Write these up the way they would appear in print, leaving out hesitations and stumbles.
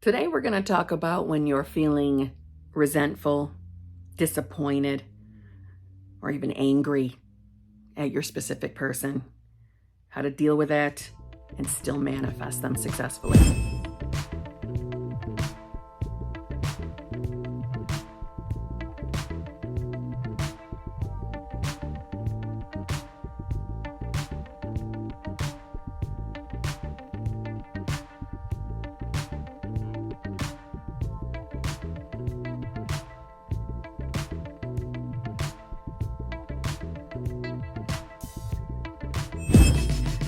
Today we're going to talk about when you're feeling resentful, disappointed, or even angry at your specific person, how to deal with that and still manifest them successfully.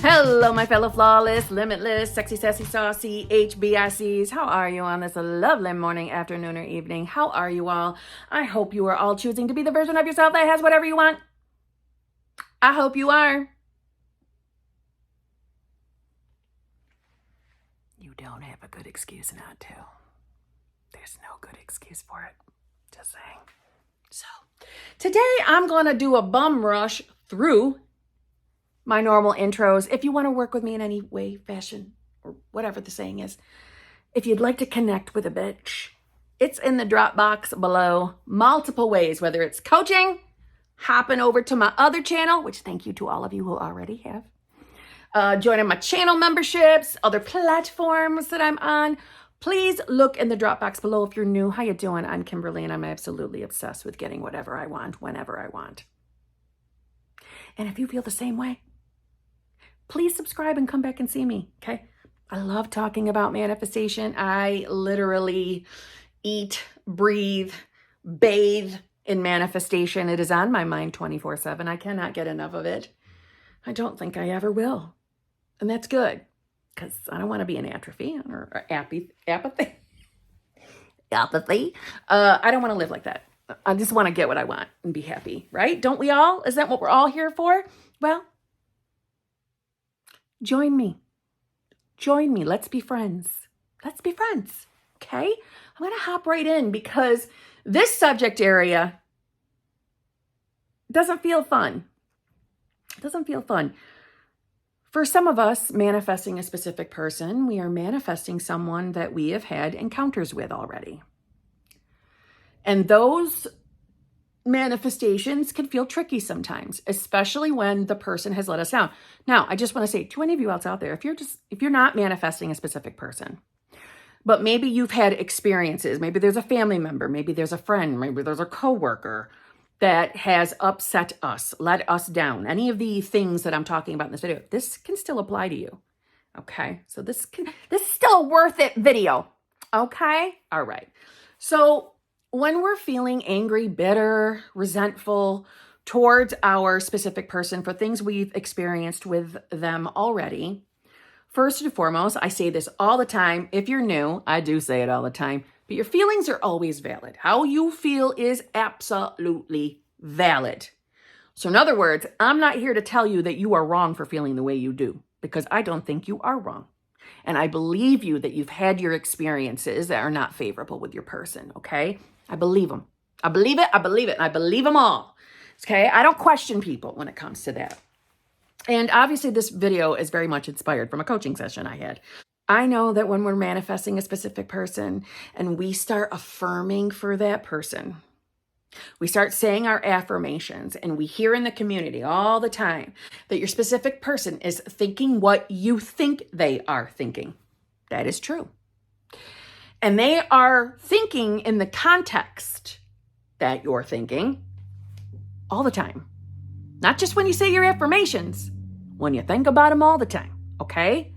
Hello, my fellow flawless, limitless, sexy, sassy, saucy HBICs. How are you on this lovely morning, afternoon, or evening? How are you all? I hope you are all choosing to be the version of yourself that has whatever you want. I hope you are. You don't have a good excuse not to. There's no good excuse for it. Just saying. So, today I'm going to do a bum rush through my normal intros. If you want to work with me in any way, fashion, or whatever the saying is, if you'd like to connect with a bitch, it's in the drop box below. Multiple ways, whether it's coaching, hopping over to my other channel, which thank you to all of you who already have, joining my channel memberships, other platforms that I'm on. Please look in the drop box below if you're new. How you doing? I'm Kimberly, and I'm absolutely obsessed with getting whatever I want, whenever I want. And if you feel the same way, please subscribe and come back and see me, okay? I love talking about manifestation. I literally eat, breathe, bathe in manifestation. It is on my mind 24/7. I cannot get enough of it. I don't think I ever will. And that's good, because I don't want to be in atrophy or apathy. Apathy. I don't want to live like that. I just want to get what I want and be happy, right? Don't we all? Is that what we're all here for? Well, join me. Join me. Let's be friends. Let's be friends. Okay? I'm going to hop right in because this subject area doesn't feel fun. It doesn't feel fun. For some of us, manifesting a specific person, we are manifesting someone that we have had encounters with already. And those manifestations can feel tricky sometimes, especially when the person has let us down. Now, I just want to say to any of you else out there, if you're not manifesting a specific person, but maybe you've had experiences, maybe there's a family member, maybe there's a friend, maybe there's a coworker that has upset us, let us down, any of the things that I'm talking about in this video, this can still apply to you. Okay? So this is still a worth it video. Okay? All right. So when we're feeling angry, bitter, resentful towards our specific person for things we've experienced with them already, first and foremost, I say this all the time. If you're new, I do say it all the time, but your feelings are always valid. How you feel is absolutely valid. So in other words, I'm not here to tell you that you are wrong for feeling the way you do, because I don't think you are wrong. And I believe you that you've had your experiences that are not favorable with your person, okay? I believe them. I believe it, and I believe them all, okay? I don't question people when it comes to that. And obviously this video is very much inspired from a coaching session I had. I know that when we're manifesting a specific person and we start affirming for that person, we start saying our affirmations, and we hear in the community all the time that your specific person is thinking what you think they are thinking. That is true. And they are thinking in the context that you're thinking all the time. Not just when you say your affirmations, when you think about them all the time, okay?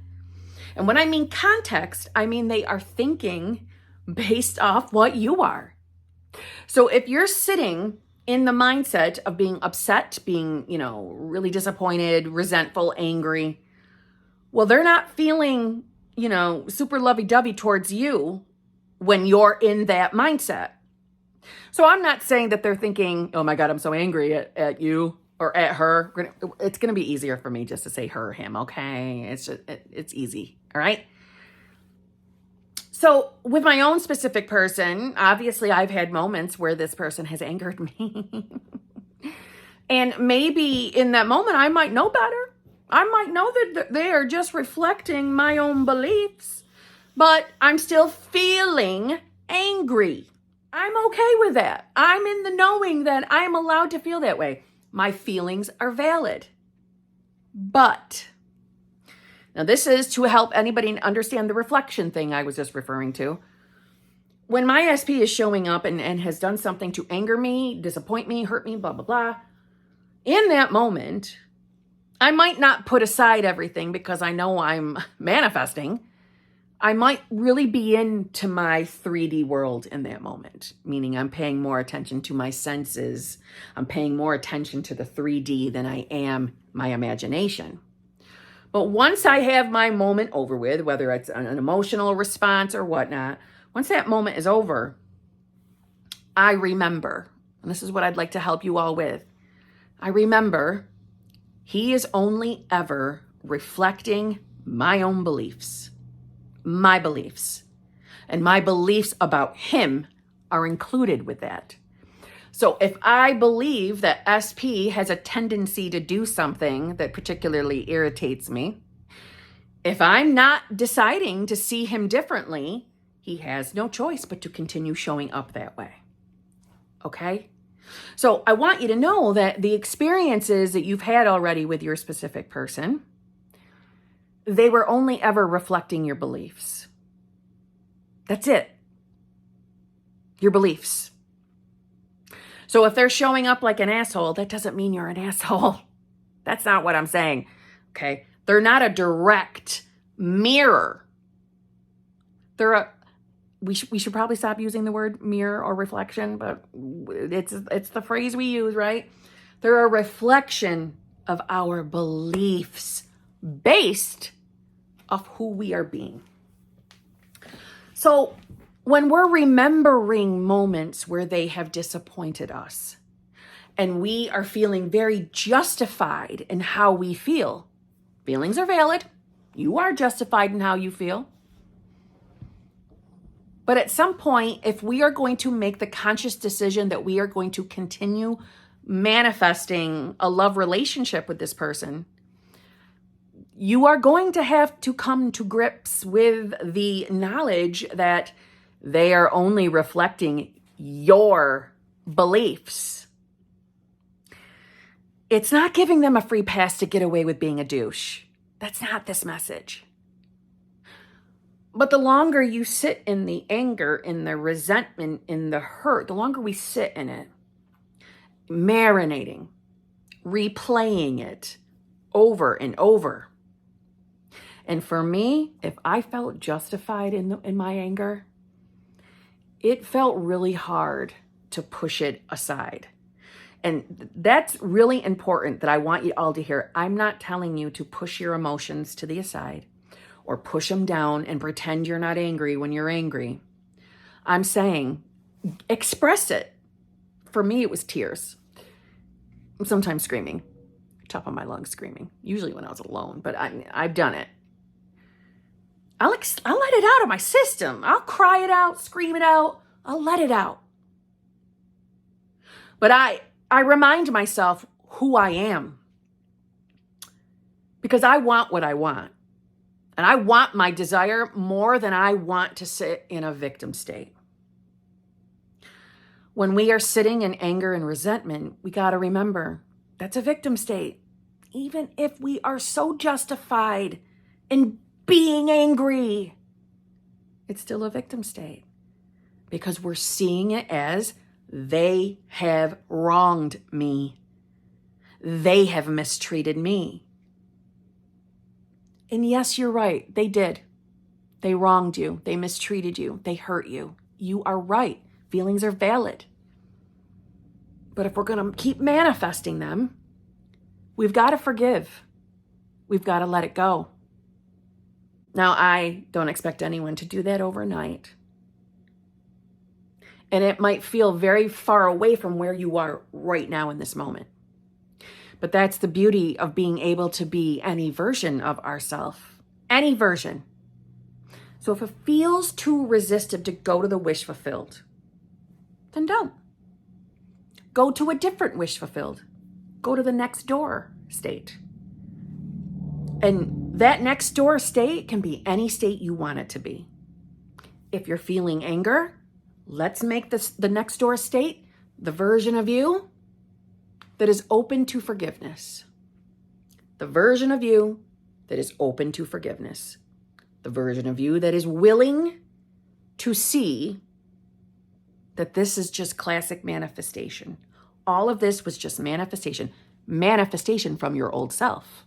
And when I mean context, I mean they are thinking based off what you are. So if you're sitting in the mindset of being upset, being, really disappointed, resentful, angry, well, they're not feeling, super lovey-dovey towards you when you're in that mindset. So I'm not saying that they're thinking, oh my God, I'm so angry at you or at her. It's going to be easier for me just to say her, him, okay? It's easy, all right? So with my own specific person, obviously I've had moments where this person has angered me. And maybe in that moment, I might know better. I might know that they are just reflecting my own beliefs. but I'm still feeling angry. I'm okay with that. I'm in the knowing that I'm allowed to feel that way. My feelings are valid. But, now this is to help anybody understand the reflection thing I was just referring to. When my SP is showing up and has done something to anger me, disappoint me, hurt me, blah, blah, blah, in that moment, I might not put aside everything because I know I'm manifesting. I might really be into my 3D world in that moment, meaning I'm paying more attention to my senses. I'm paying more attention to the 3D than I am my imagination. But once I have my moment over with, whether it's an emotional response or whatnot, once that moment is over, I remember, and this is what I'd like to help you all with. I remember he is only ever reflecting my own beliefs, my beliefs, and my beliefs about him are included with that. So if I believe that SP has a tendency to do something that particularly irritates me, if I'm not deciding to see him differently, he has no choice but to continue showing up that way. Okay? So I want you to know that the experiences that you've had already with your specific person, they were only ever reflecting your beliefs. That's it. Your beliefs. So if they're showing up like an asshole, that doesn't mean you're an asshole. That's not what I'm saying. Okay? They're not a direct mirror. We should probably stop using the word mirror or reflection, but it's the phrase we use, right? They're a reflection of our beliefs based off who we are being. So when we're remembering moments where they have disappointed us and we are feeling very justified in how we feel, feelings are valid. You are justified in how you feel. But at some point, if we are going to make the conscious decision that we are going to continue manifesting a love relationship with this person, you are going to have to come to grips with the knowledge that they are only reflecting your beliefs. It's not giving them a free pass to get away with being a douche. That's not this message. But the longer you sit in the anger, in the resentment, in the hurt, the longer we sit in it, marinating, replaying it over and over. And for me, if I felt justified in my anger, it felt really hard to push it aside. And that's really important that I want you all to hear. I'm not telling you to push your emotions to the aside or push them down and pretend you're not angry when you're angry. I'm saying express it. For me, it was tears. Sometimes screaming. Top of my lungs screaming. Usually when I was alone, but I've done it. I'll let it out of my system. I'll cry it out, scream it out. I'll let it out. But I remind myself who I am. Because I want what I want. And I want my desire more than I want to sit in a victim state. When we are sitting in anger and resentment, we got to remember that's a victim state. Even if we are so justified in being angry, it's still a victim state because we're seeing it as they have wronged me. They have mistreated me. And yes, you're right. They did. They wronged you. They mistreated you. They hurt you. You are right. Feelings are valid. But if we're going to keep manifesting them, we've got to forgive. We've got to let it go. Now, I don't expect anyone to do that overnight. And it might feel very far away from where you are right now in this moment. But that's the beauty of being able to be any version of ourselves. Any version. So if it feels too resistive to go to the wish fulfilled, then don't. Go to a different wish fulfilled. Go to the next door state. And that next door state can be any state you want it to be. if you're feeling anger, let's make this the next door state, the version of you that is open to forgiveness. The version of you that is open to forgiveness. The version of you that is willing to see that this is just classic manifestation. All of this was just manifestation from your old self.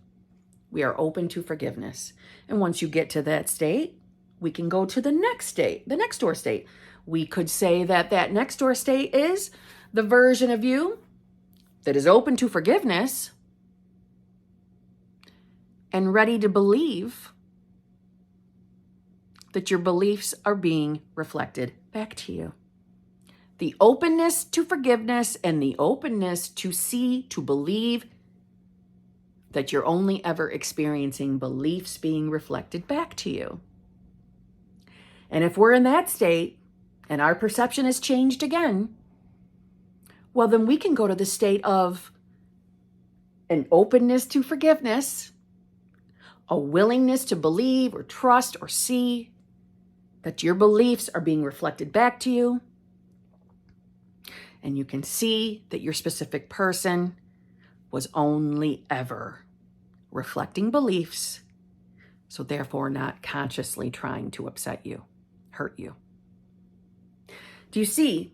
We are open to forgiveness. And once you get to that state, we can go to the next state, the next door state. We could say that that next door state is the version of you that is open to forgiveness and ready to believe that your beliefs are being reflected back to you. The openness to forgiveness and the openness to see, to believe that you're only ever experiencing beliefs being reflected back to you. And if we're in that state and our perception has changed again, well, then we can go to the state of an openness to forgiveness, a willingness to believe or trust or see that your beliefs are being reflected back to you. And you can see that your specific person was only ever reflecting beliefs, so therefore not consciously trying to upset you, hurt you. Do you see?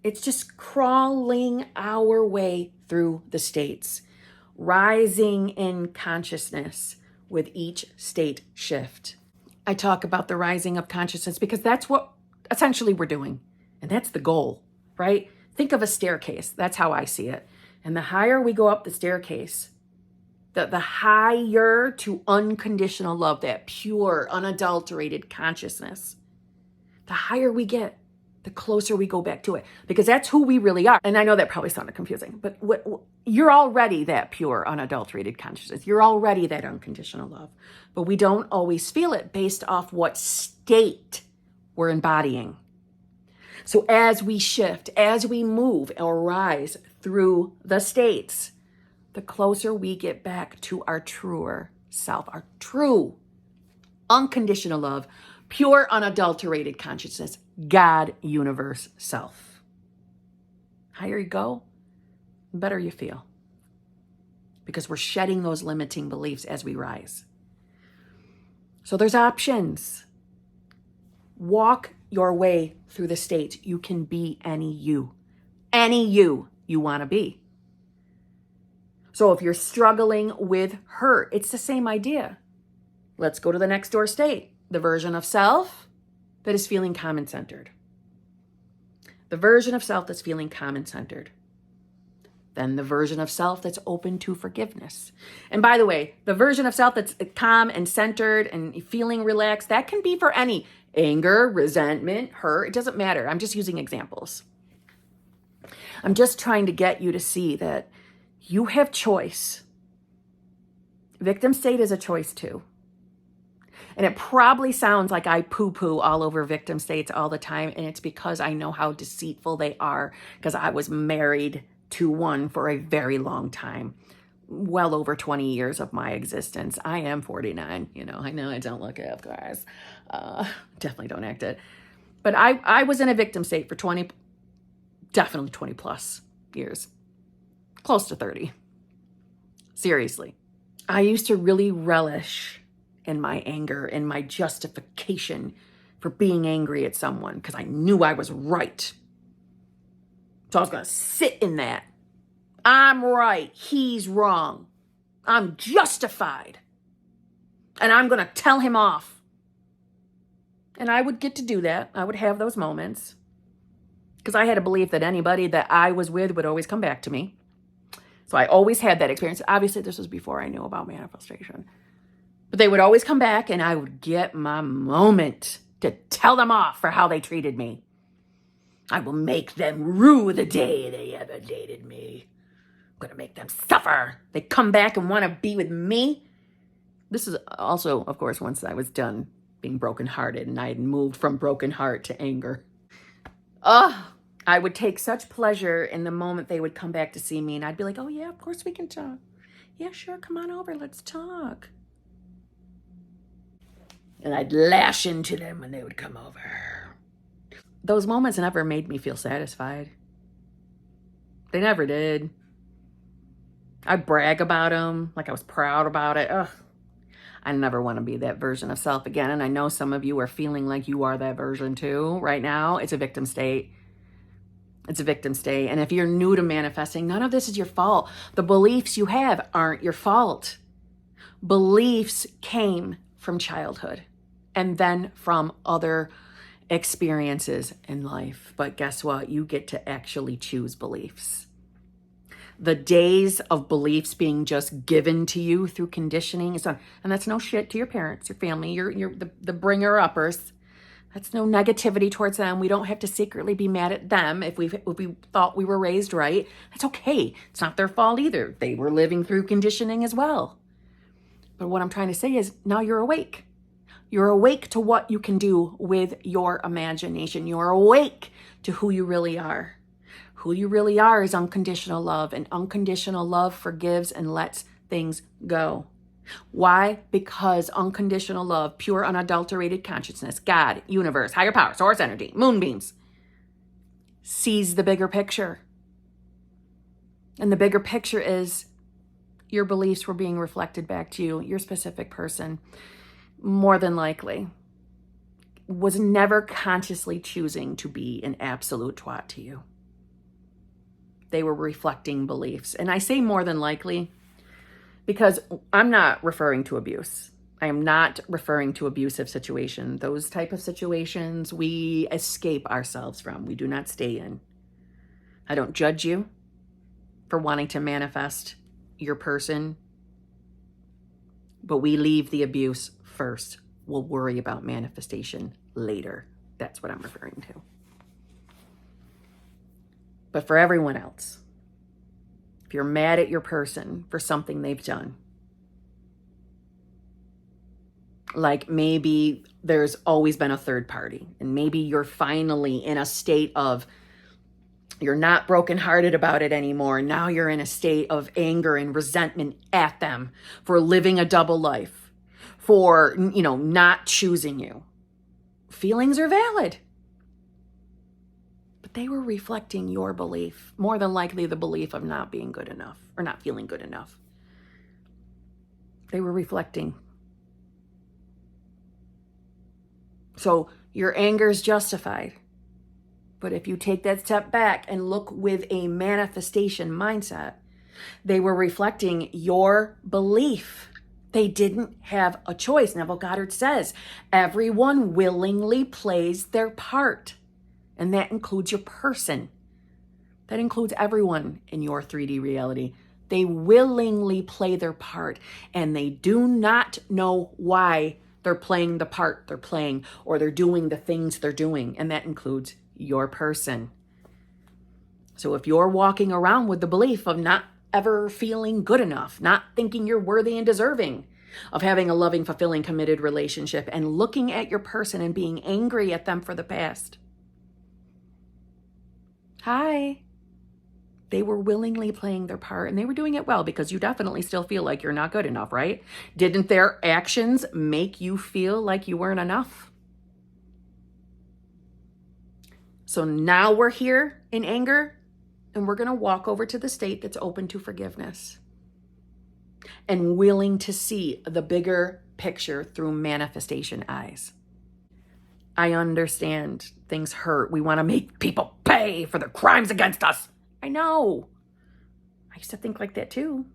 It's just crawling our way through the states, rising in consciousness with each state shift. I talk about the rising of consciousness because that's what essentially we're doing. And that's the goal, right? Think of a staircase. That's how I see it. And the higher we go up the staircase, the higher to unconditional love, that pure, unadulterated consciousness, the higher we get, the closer we go back to it, because that's who we really are. And I know that probably sounded confusing, but you're already that pure, unadulterated consciousness. You're already that unconditional love, but we don't always feel it based off what state we're embodying. So as we shift, as we move or rise through the states, the closer we get back to our truer self, our true, unconditional love, pure, unadulterated consciousness, God, universe, self. Higher you go, the better you feel. Because we're shedding those limiting beliefs as we rise. So there's options. Walk your way through the states. You can be any you you want to be. So if you're struggling with hurt, it's the same idea. Let's go to the next door state. The version of self that is feeling calm and centered. The version of self that's feeling calm and centered. Then the version of self that's open to forgiveness. And by the way, the version of self that's calm and centered and feeling relaxed, that can be for any anger, resentment, hurt. It doesn't matter. I'm just using examples. I'm just trying to get you to see that you have choice. Victim state is a choice too. And it probably sounds like I poo-poo all over victim states all the time. And it's because I know how deceitful they are, because I was married to one for a very long time. Well over 20 years of my existence. I am 49. I know I don't look it, of course. Definitely don't act it. But I was in a victim state for definitely 20 plus years. Close to 30. Seriously. I used to really relish in my anger and my justification for being angry at someone because I knew I was right. So I was going to sit in that. I'm right. He's wrong. I'm justified. And I'm going to tell him off. And I would get to do that. I would have those moments because I had a belief that anybody that I was with would always come back to me. So I always had that experience. Obviously, this was before I knew about manifestation. But they would always come back and I would get my moment to tell them off for how they treated me. I will make them rue the day they ever dated me. I'm going to make them suffer. They come back and want to be with me. This is also, of course, once I was done being brokenhearted and I had moved from broken heart to anger. I would take such pleasure in the moment they would come back to see me and I'd be like, oh yeah, of course we can talk. Yeah, sure, come on over, let's talk. And I'd lash into them when they would come over. those moments never made me feel satisfied. They never did. I'd brag about them, like I was proud about it. Ugh. I never want to be that version of self again. And I know some of you are feeling like you are that version too right now. It's a victim state. It's a victim state. And if you're new to manifesting, none of this is your fault. The beliefs you have aren't your fault. Beliefs came from childhood and then from other experiences in life. But guess what? You get to actually choose beliefs. The days of beliefs being just given to you through conditioning is done. And that's no shit to your parents, your family, you're the bringer-uppers. That's no negativity towards them. We don't have to secretly be mad at them if we thought we were raised right. That's okay. It's not their fault either. They were living through conditioning as well. But what I'm trying to say is now you're awake. You're awake to what you can do with your imagination. You're awake to who you really are. Who you really are is unconditional love, and unconditional love forgives and lets things go. Why? Because unconditional love, pure unadulterated consciousness, God, universe, higher power, source energy, moonbeams, sees the bigger picture. And the bigger picture is your beliefs were being reflected back to you, your specific person, more than likely, was never consciously choosing to be an absolute twat to you. They were reflecting beliefs. And I say more than likely because I'm not referring to abuse. I am not referring to abusive situations. Those type of situations we escape ourselves from. We do not stay in. I don't judge you for wanting to manifest your person, but we leave the abuse first. We'll worry about manifestation later. That's what I'm referring to. But for everyone else, if you're mad at your person for something they've done, like maybe there's always been a third party, and maybe you're finally in a state of, you're not brokenhearted about it anymore. Now you're in a state of anger and resentment at them for living a double life, for, not choosing you. Feelings are valid. But they were reflecting your belief, more than likely the belief of not being good enough or not feeling good enough. They were reflecting. So your anger is justified. But if you take that step back and look with a manifestation mindset, they were reflecting your belief. They didn't have a choice. Neville Goddard says, everyone willingly plays their part. And that includes your person. That includes everyone in your 3D reality. They willingly play their part, and they do not know why they're playing the part they're playing, or they're doing the things they're doing. And that includes your person. So if you're walking around with the belief of not ever feeling good enough, not thinking you're worthy and deserving of having a loving, fulfilling, committed relationship, and looking at your person and being angry at them for the past, hi. They were willingly playing their part, and they were doing it well, because you definitely still feel like you're not good enough, right? Didn't their actions make you feel like you weren't enough? So now we're here in anger, and we're going to walk over to the state that's open to forgiveness and willing to see the bigger picture through manifestation eyes. I understand things hurt. We want to make people pay for their crimes against us. I know. I used to think like that too.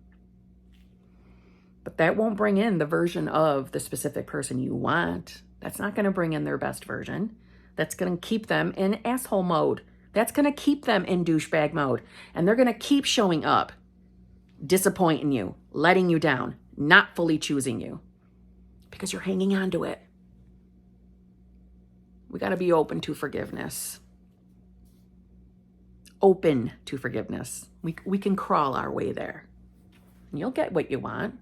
But that won't bring in the version of the specific person you want. That's not going to bring in their best version. That's going to keep them in asshole mode. That's going to keep them in douchebag mode. And they're going to keep showing up, disappointing you, letting you down, not fully choosing you, because you're hanging on to it. We got to be open to forgiveness. Open to forgiveness. We can crawl our way there. And you'll get what you want.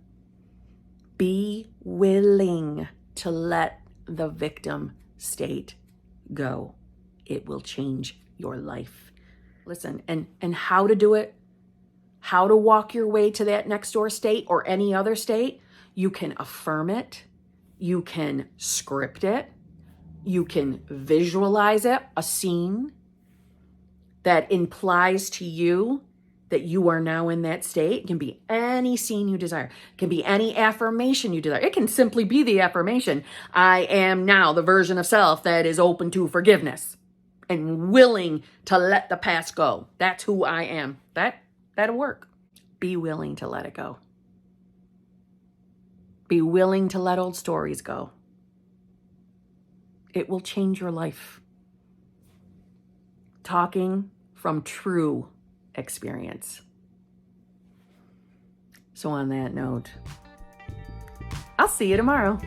Be willing to let the victim state go. It will change your life. Listen, and how to do it, how to walk your way to that next door state or any other state, you can affirm it. You can script it. You can visualize it, a scene that implies to you that you are now in that state. It can be any scene you desire. It can be any affirmation you desire. It can simply be the affirmation, I am now the version of self that is open to forgiveness and willing to let the past go. That's who I am. That'll work. Be willing to let it go. Be willing to let old stories go. It will change your life. Talking from true experience. So on that note, I'll see you tomorrow.